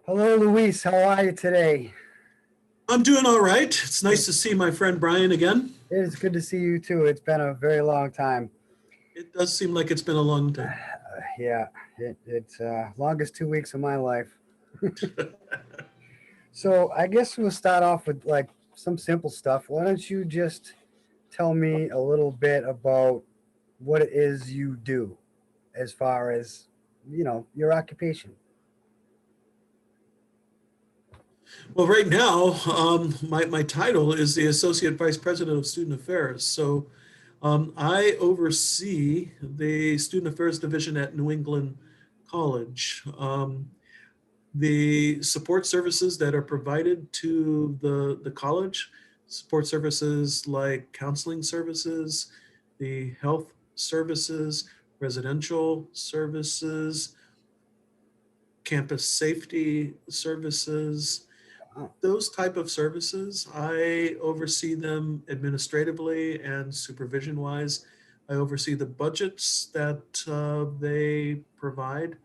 Hello, Luis. How are you today? I'm doing all right. It's nice to see my friend Brian again. It is good to see you too. It's been a very long time. It does seem like it's been a long time. Yeah, it's longest 2 weeks of my life. So I guess we'll start off with like some simple stuff. Why don't you just tell me a little bit about what it is you do, as far as your occupation? Well, right now, my title is the Associate Vice President of Student Affairs. So I oversee the Student Affairs Division at New England College. The support services that are provided to the college, support services like counseling services, the health services, residential services, campus safety services, Oh, those type of services. I oversee them administratively and supervision wise. I oversee the budgets that they provide.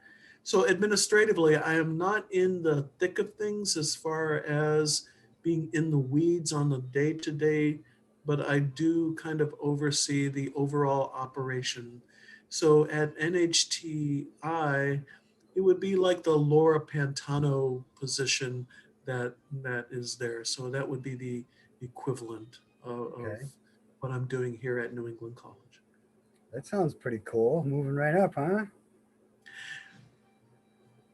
So administratively, I am not in the thick of things as far as being in the weeds on the day to day, but I do kind of oversee the overall operation. So at NHTI, it would be like the Laura Pantano position that is there. So that would be the equivalent of okay. what I'm doing here at New England College. That sounds pretty cool. Moving right up, huh?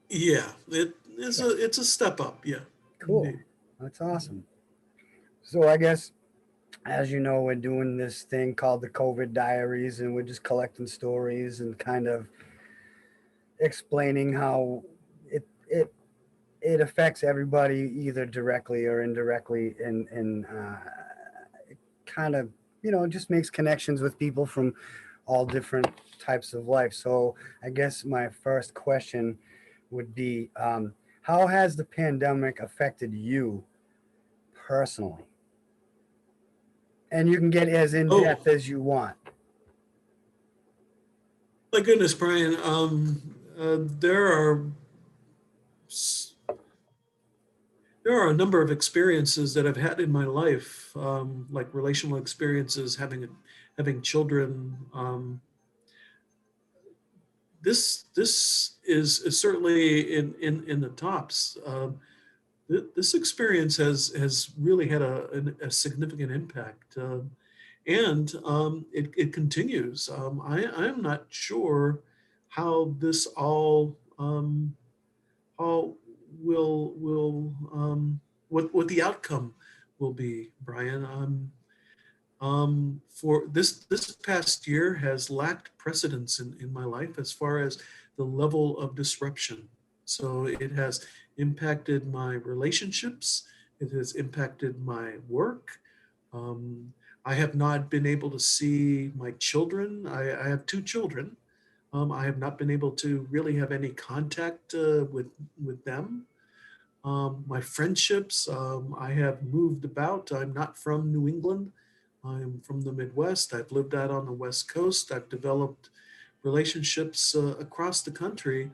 Yeah, Yeah. it's a step up. Yeah, Cool. indeed. That's awesome. So I guess, as you know, we're doing this thing called the COVID Diaries, and we're just collecting stories and kind of explaining how it it it affects everybody either directly or indirectly, and it kind of just makes connections with people from all different types of life. So I guess my first question would be, how has the pandemic affected you personally? And you can get as in Oh depth as you want. my goodness, Brian. There are there are a number of experiences that I've had in my life, like relational experiences, having children. This is certainly in the tops. This experience has really had a significant impact, and it continues. I'm not sure how this all will what the outcome will be, Brian. For this past year has lacked precedence in my life as far as the level of disruption. So it has impacted my relationships. It has impacted my work. Um, I have not been able to see my children. I have two children. I have not been able to really have any contact with them. My friendships, I have moved about. I'm not from New England. I'm from the Midwest. I've lived out on the West Coast. I've developed relationships across the country.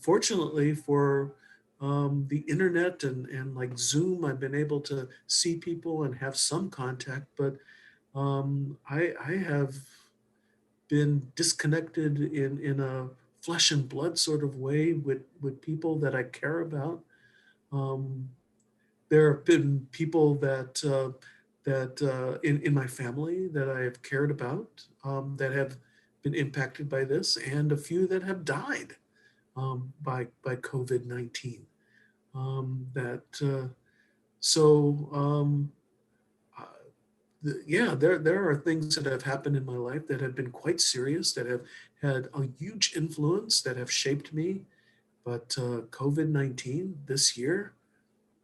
Fortunately for the internet and like Zoom, I've been able to see people and have some contact, but I have been disconnected in a flesh and blood sort of way with people that I care about. Um, there have been people that in my family that I have cared about, that have been impacted by this, and a few that have died by COVID-19. That so uh, yeah, there are things that have happened in my life that have been quite serious, that have had a huge influence, that have shaped me. But COVID-19 this year,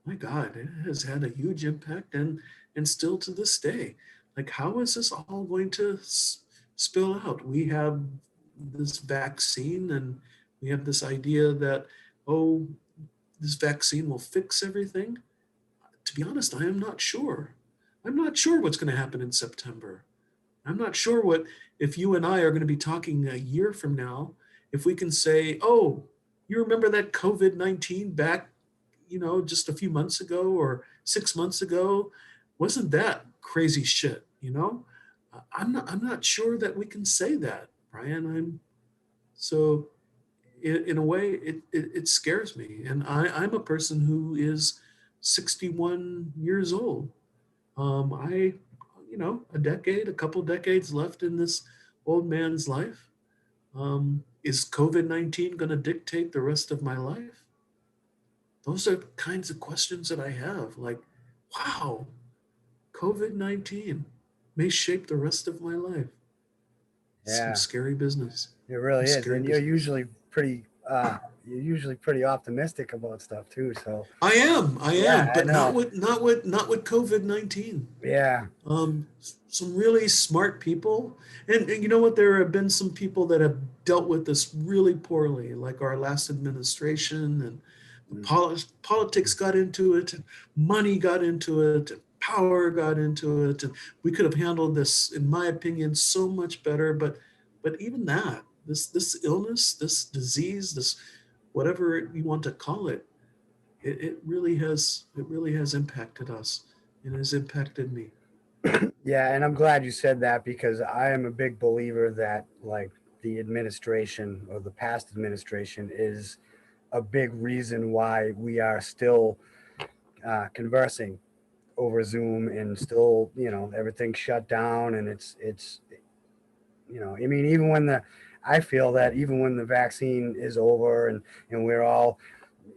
my God, it has had a huge impact, and still to this day. Like, how is this all going to spill out? We have this vaccine, and we have this idea that, oh, this vaccine will fix everything. To be honest, I am not sure. I'm not sure what's going to happen in September. I'm not sure what, if you and I are going to be talking a year from now, if we can say, oh, You remember that COVID-19 back, just a few months ago or 6 months ago? Wasn't that crazy shit, I'm not sure that we can say that, Brian. So in a way, it scares me. And I'm a person who is 61 years old. A couple decades left in this old man's life. Is COVID-19 going to dictate the rest of my life? Those are kinds of questions that I have. Like, wow, COVID-19 may shape the rest of my life. Some Yeah, scary business. it really Some is. scary And you're business. usually pretty optimistic about stuff too. So I yeah, am, I but know. not with COVID-19. Yeah, Some really smart people, and you know what? There have been some people that have dealt with this really poorly, like our last administration, and the mm, politics got into it, and money got into it, and power got into it, and we could have handled this, in my opinion, so much better. But even that, this illness, this disease, this whatever you want to call it, it really has impacted us. It has impacted me. yeah, and I'm glad you said that because I am a big believer that like the administration or the past administration is a big reason why we are still conversing over Zoom and still, everything's shut down and it's I mean, I feel that even when the vaccine is over and we're all,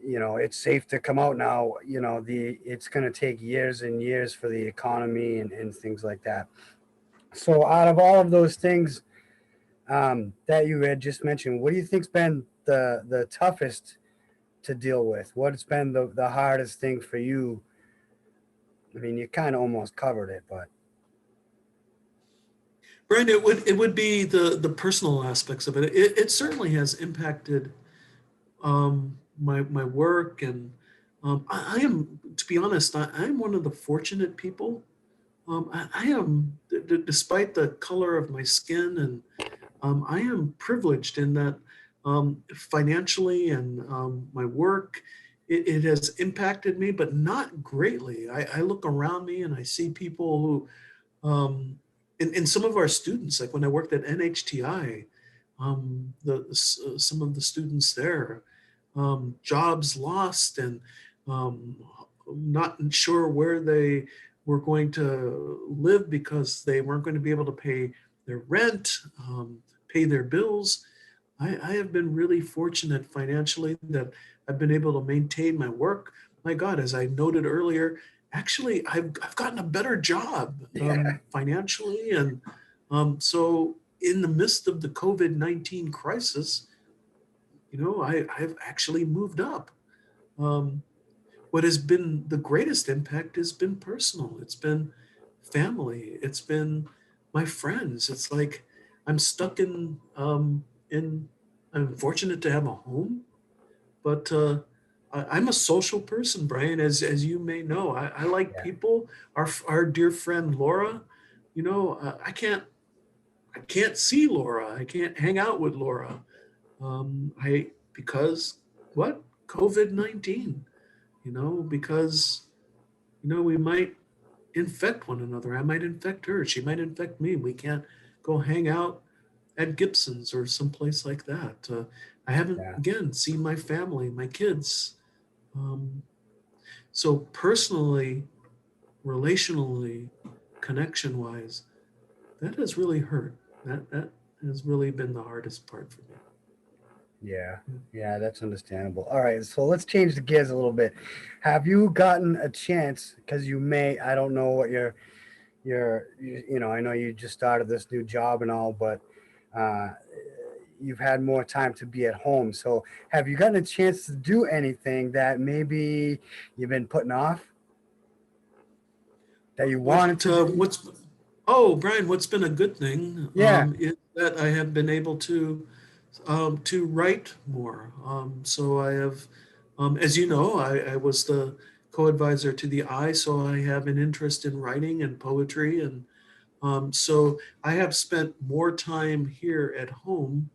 it's safe to come out now, it's going to take years and years for the economy and things like that. So out of all of those things that you had just mentioned, what do you think's been the toughest to deal with? What's been the hardest thing for you? I mean, you kind of almost covered it, but Brian, it would be the personal aspects of it. It certainly has impacted my work, and I am, to be honest, I'm one of the fortunate people. I am, despite the color of my skin, and I am privileged in that financially and my work, it has impacted me, but not greatly. I look around me and I see people who and some of our students, like when I worked at NHTI, some of the students there, jobs lost and um, not sure where they were going to live because they weren't going to be able to pay their rent, pay their bills. I have been really fortunate financially that I've been able to maintain my work. My God, as I noted earlier, actually, I've gotten a better job yeah, financially. And so, in the midst of the COVID-19 crisis, I've actually moved up. Um, what has been the greatest impact has been personal. It's been family. It's been my friends. It's like I'm stuck in. I'm fortunate to have a home, but I'm a social person, Brian. As you may know, I like yeah, people. Our dear friend Laura, I can't see Laura. I can't hang out with Laura. I because what COVID-19. Because we might infect one another. I might infect her. She might infect me. We can't go hang out at Gibson's or someplace like that. I haven't, yeah. again, seen my family, my kids. Um, so personally, relationally, connection wise, that has really hurt. That has really been the hardest part for me. Yeah, yeah, that's understandable. All right, so let's change the gears a little bit. Have you gotten a chance? Because you may, I don't know what I know you just started this new job and all, but uh, you've had more time to be at home. So have you gotten a chance to do anything that maybe you've been putting off that you wanted What to do? what's Oh, Brian, what's been a good thing Yeah, is that I have been able to write more. So I have, as you know, I was the co-advisor to the I, so I have an interest in writing and poetry, and so I have spent more time here at home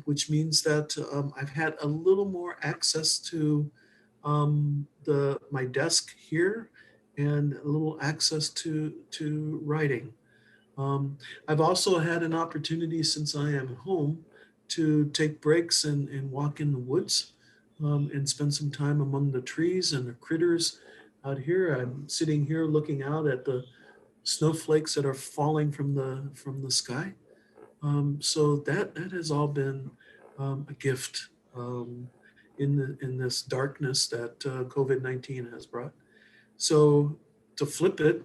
which means that I've had a little more access to my desk here and a little access to writing. I've also had an opportunity since I am home to take breaks and walk in the woods and spend some time among the trees and the critters out here. I'm sitting here looking out at the snowflakes that are falling from the sky. So that has all been a gift in this darkness that COVID-19 has brought. So to flip it,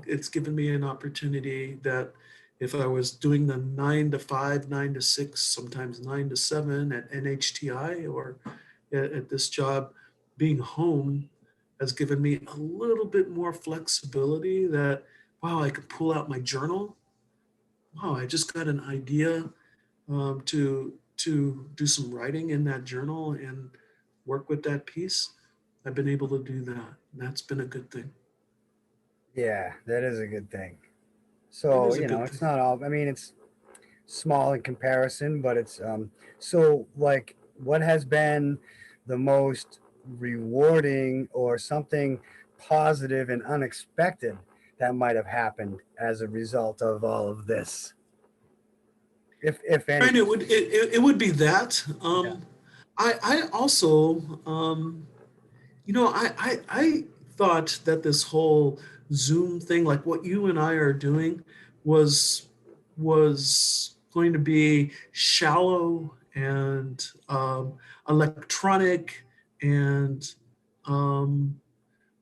it's given me an opportunity that if I was doing the 9 to 5, 9 to 6, sometimes 9 to 7 at NHTI or at this job, being home has given me a little bit more flexibility that, wow, I could pull out my journal. Wow, I just got an idea to do some writing in that journal and work with that piece. I've been able to do that. And that's been a good thing. Yeah, that is a good thing. It So, is a good it's thing. not all, I mean, it's small in comparison, but it's, so like, what has been the most rewarding or something positive and unexpected that might have happened as a result of all of this? If And anything. it would be that. Yeah. I also I thought that this whole Zoom thing, like what you and I are doing, was was going to be shallow and electronic and um,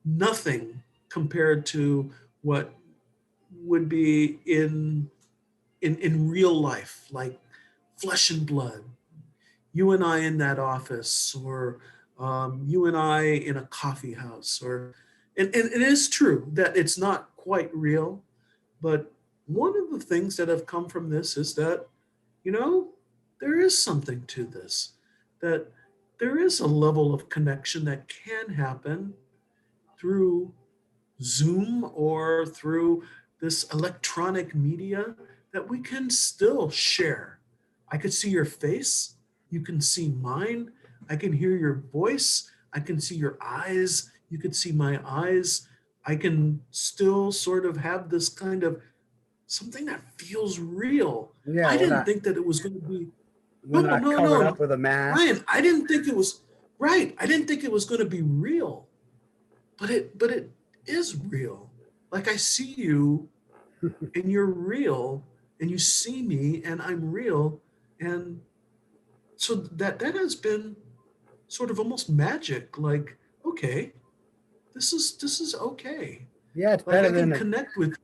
nothing compared to what would be in real life, like flesh and blood. You and I in that office, or you and I in a coffee house, and it is true that it's not quite real, but one of the things that have come from this is that, you know, there is something to this, that there is a level of connection that can happen through Zoom or through this electronic media that we can still share. I could see your face, you can see mine, I can hear your voice, I can see your eyes, you could see my eyes. I can still sort of have this kind of something that feels real. Yeah, I didn't think that it was going to be, we're no, not no, covered no, up with a mask. Ryan, I didn't think it was right. I didn't think it was going to be real, but it is real. Like I see you and you're real and you see me and I'm real. And so that has been sort of almost magic. Like, okay, this is okay. Yeah, Like I can connect with,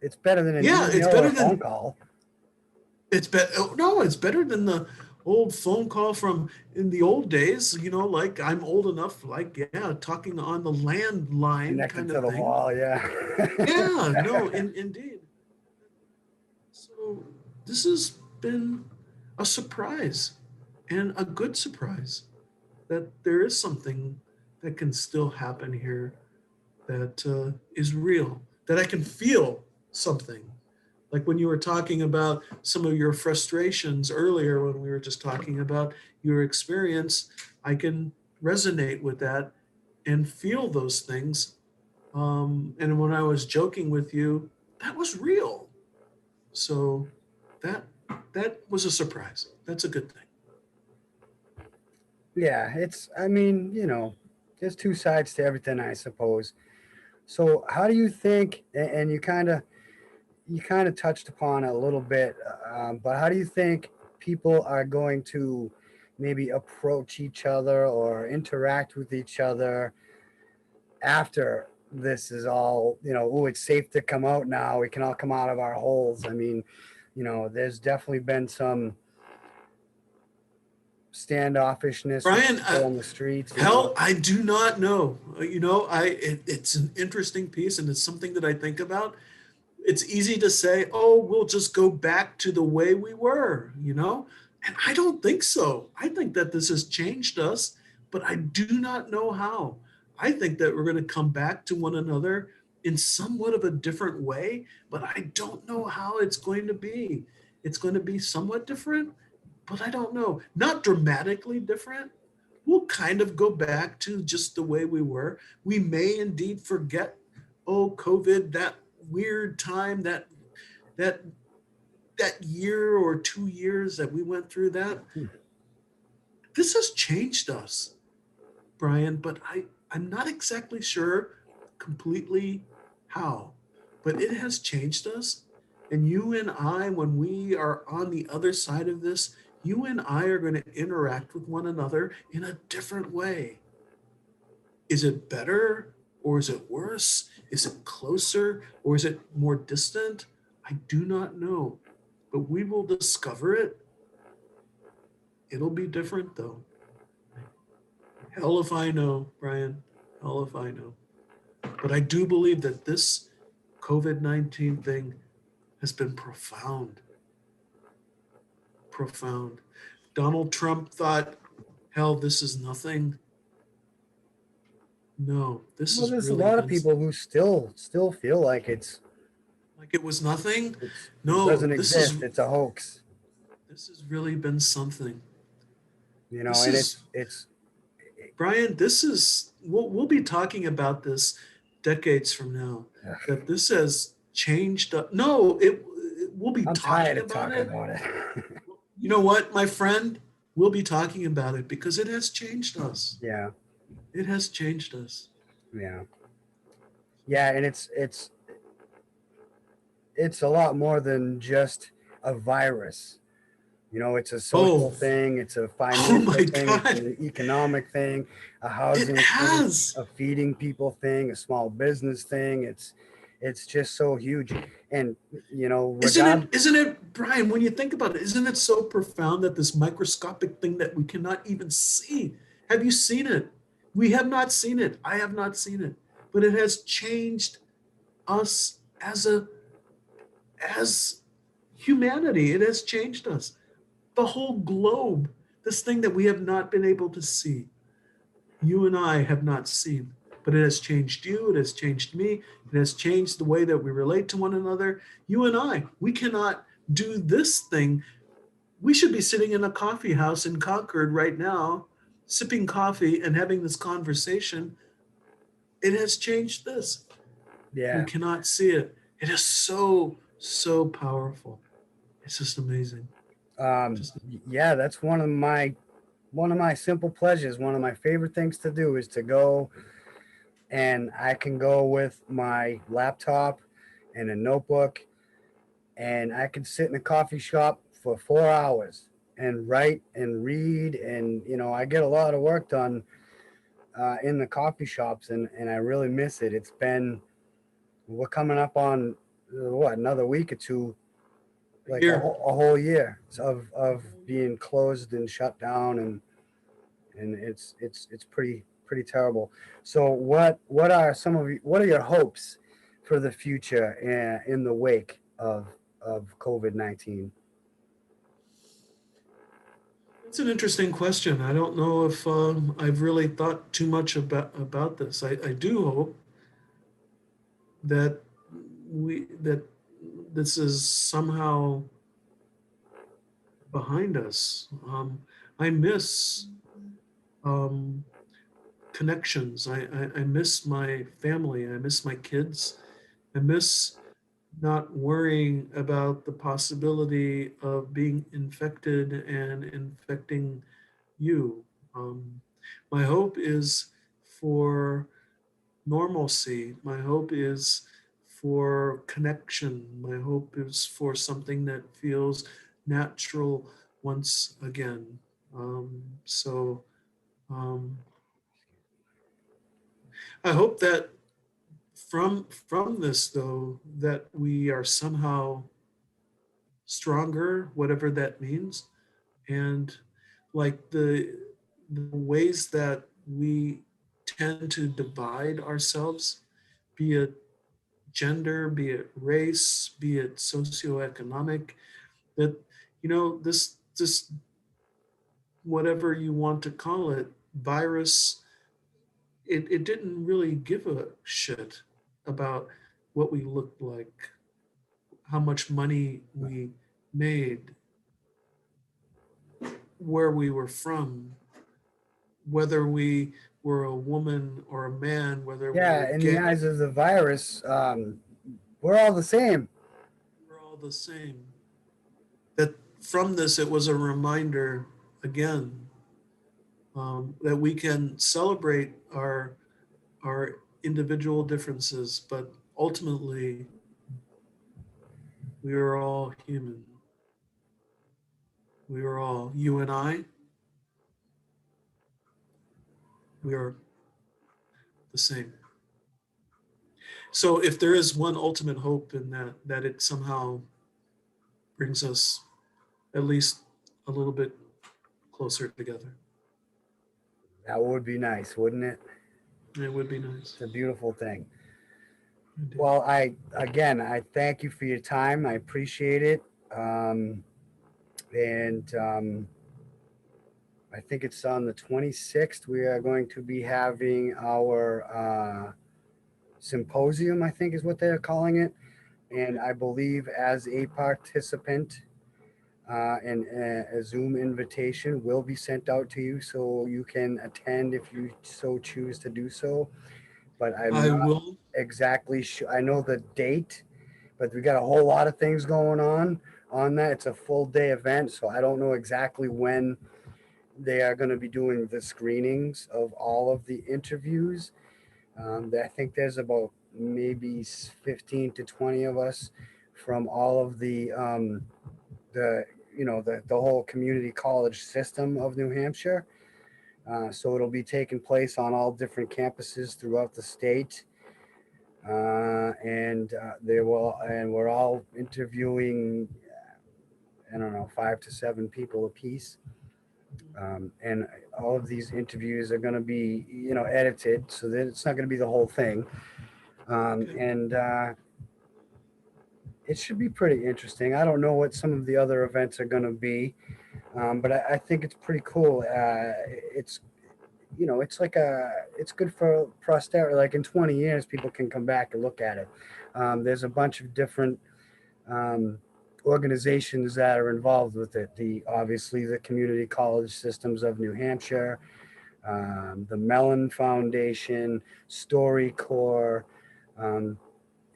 it's better than an yeah, it's email or better a phone than call. it's better. No, it's better than the old phone call from in the old days, like I'm old enough, like, yeah, talking on the landline Connected kind to of the thing. wall, yeah. Yeah, no, indeed. So this has been a surprise and a good surprise that there is something that can still happen here that is real, that I can feel something. Like when you were talking about some of your frustrations earlier, when we were just talking about your experience, I can resonate with that and feel those things. And when I was joking with you, that was real. So that that was a surprise. That's a good thing. Yeah, I mean, there's two sides to everything, I suppose. So, how do you think, and you kind of touched upon it a little bit, but how do you think people are going to maybe approach each other or interact with each other after this is all, oh, it's safe to come out now. We can all come out of our holes. I mean, there's definitely been some standoffishness with Brian, people on the streets. hell, I do not know. It's an interesting piece, and it's something that I think about. It's easy to say, "Oh, we'll just go back to the way we were," and I don't think so. I think that this has changed us, but I do not know how. I think that we're going to come back to one another in somewhat of a different way, but I don't know how it's going to be. it's going to be somewhat different, but I don't know. Not dramatically different. We'll kind of go back to just the way we were. We may indeed forget, oh, COVID, that weird time, that that year or 2 years that we went through that. This has changed us, Brian, but I'm not exactly sure completely how, but it has changed us. And you and I, when we are on the other side of this, you and I are going to interact with one another in a different way. Is it better or is it worse? Is it closer or is it more distant? I do not know, but we will discover it. It'll be different though. Hell if I know, Brian. Hell if I know. But I do believe that this COVID-19 thing has been profound. Profound. Donald Trump thought, hell, this is nothing. No, this Well, is there's a really lot of people who still feel like it's like it was nothing. it No, doesn't this exist. is It's a hoax. this has really been something. You know, This and is it's Brian. This is we'll be talking about this decades from now. ugh, That this has changed. No, it we'll be I'm talking tired of about talking it. about it. You know what, my friend? We'll be talking about it because it has changed us. Yeah, It has changed us. yeah, yeah, and it's a lot more than just a virus. You know, it's a social Oh, thing, it's a oh financial my thing, it's God. an economic thing, a It housing thing, has. a feeding people thing, a small business thing. It's just so huge. And you know, Isn't it, Brian, when you think about it, isn't it so profound that this microscopic thing that we cannot even see? Have you seen it? We have not seen it. I have not seen it. But it has changed us as humanity. It has changed us. The whole globe, this thing that we have not been able to see. You and I have not seen, but it has changed you. It has changed me. It has changed the way that we relate to one another. You and I, we cannot do this thing. We should be sitting in a coffee house in Concord right now, sipping coffee and having this conversation. It has changed this. We yeah. cannot see it. It is so, so powerful. It's just amazing. Just Yeah, that's one of my simple pleasures. One of my favorite things to do is to go, and I can go with my laptop and a notebook, and I can sit in a coffee shop for 4 hours and write and read, and you know, I get a lot of work done in the coffee shops, and I really miss it. It's been, we're coming up on what, another week or two, like here. a whole year of being closed and shut down, and it's pretty terrible. So what are some of what are your hopes for the future in the wake of COVID-19? It's an interesting question. I don't know if I've really thought too much about this. I do hope that that this is somehow behind us. I miss um, connections. I miss my family. I miss my kids. I miss not worrying about the possibility of being infected and infecting you. Um, my hope is for normalcy. My hope is for connection. My hope is for something that feels natural once again. So um, I hope that from this though, that we are somehow stronger, whatever that means, and like the ways that we tend to divide ourselves, be it gender, be it race, be it socioeconomic, that this whatever you want to call it, virus, it didn't really give a shit about what we looked like, how much money we made where we were from, whether we were a woman or a man, whether we were Yeah, in the gay, eyes of the virus, we're all the same. we're all the same. That from this, it was a reminder again, that we can celebrate our individual differences, but ultimately we are all human. We are all, you and I, we are the same. So if there is one ultimate hope in that, that it somehow brings us at least a little bit closer together. That would be nice, wouldn't it? It would be nice. It's a beautiful thing. Indeed. Well, I thank you for your time. I appreciate it. And I think it's on the 26th. We are going to be having our symposium, I think is what they're calling it. And I believe as a participant, and a Zoom invitation will be sent out to you so you can attend if you so choose to do so. But I'm I not will. exactly sure. I know the date, but we got a whole lot of things going on that. It's a full day event, so I don't know exactly when they are going to be doing the screenings of all of the interviews. I think there's about maybe 15 to 20 of us from all of the the whole community college system of New Hampshire. So it'll be taking place on all different campuses throughout the state. And we're all interviewing, I don't know, 5 to 7 people apiece. And all of these interviews are going to be, edited so that it's not going to be the whole thing. Okay. And it should be pretty interesting. I don't know what some of the other events are going to be, but I think it's pretty cool. It's it's good for posterity. Like in 20 years, people can come back and look at it. There's a bunch of different organizations that are involved with it. Obviously the community college systems of New Hampshire, the Mellon Foundation, StoryCorps,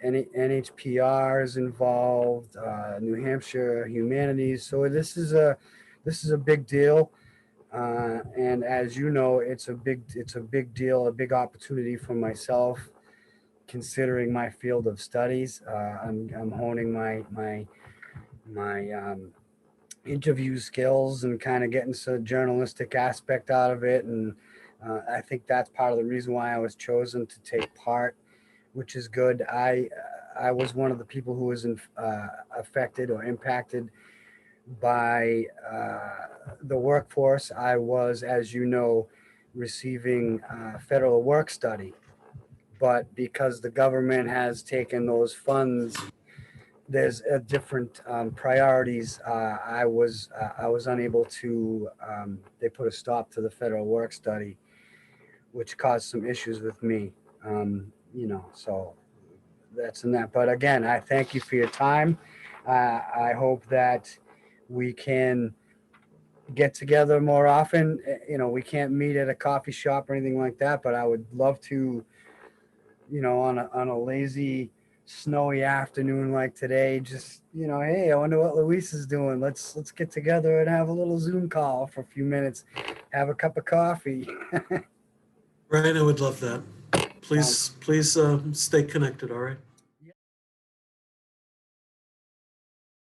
NHPR is involved, New Hampshire Humanities. So this is a big deal. And as you know, it's a big deal, a big opportunity for myself, considering my field of studies. I'm honing my interview skills and kind of getting some journalistic aspect out of it. And I think that's part of the reason why I was chosen to take part, which is good. I was one of the people who was affected or impacted by the workforce. I was, as you know, receiving federal work study, but because the government has taken those funds, there's a different priorities. I was unable to. They put a stop to the federal work study, which caused some issues with me. So that's in that. But again, I thank you for your time. I hope that we can get together more often. We can't meet at a coffee shop or anything like that, but I would love to, on a lazy, snowy afternoon like today, just, hey, I wonder what Luis is doing. Let's get together and have a little Zoom call for a few minutes, have a cup of coffee. Right, I would love that. Please stay connected, all right?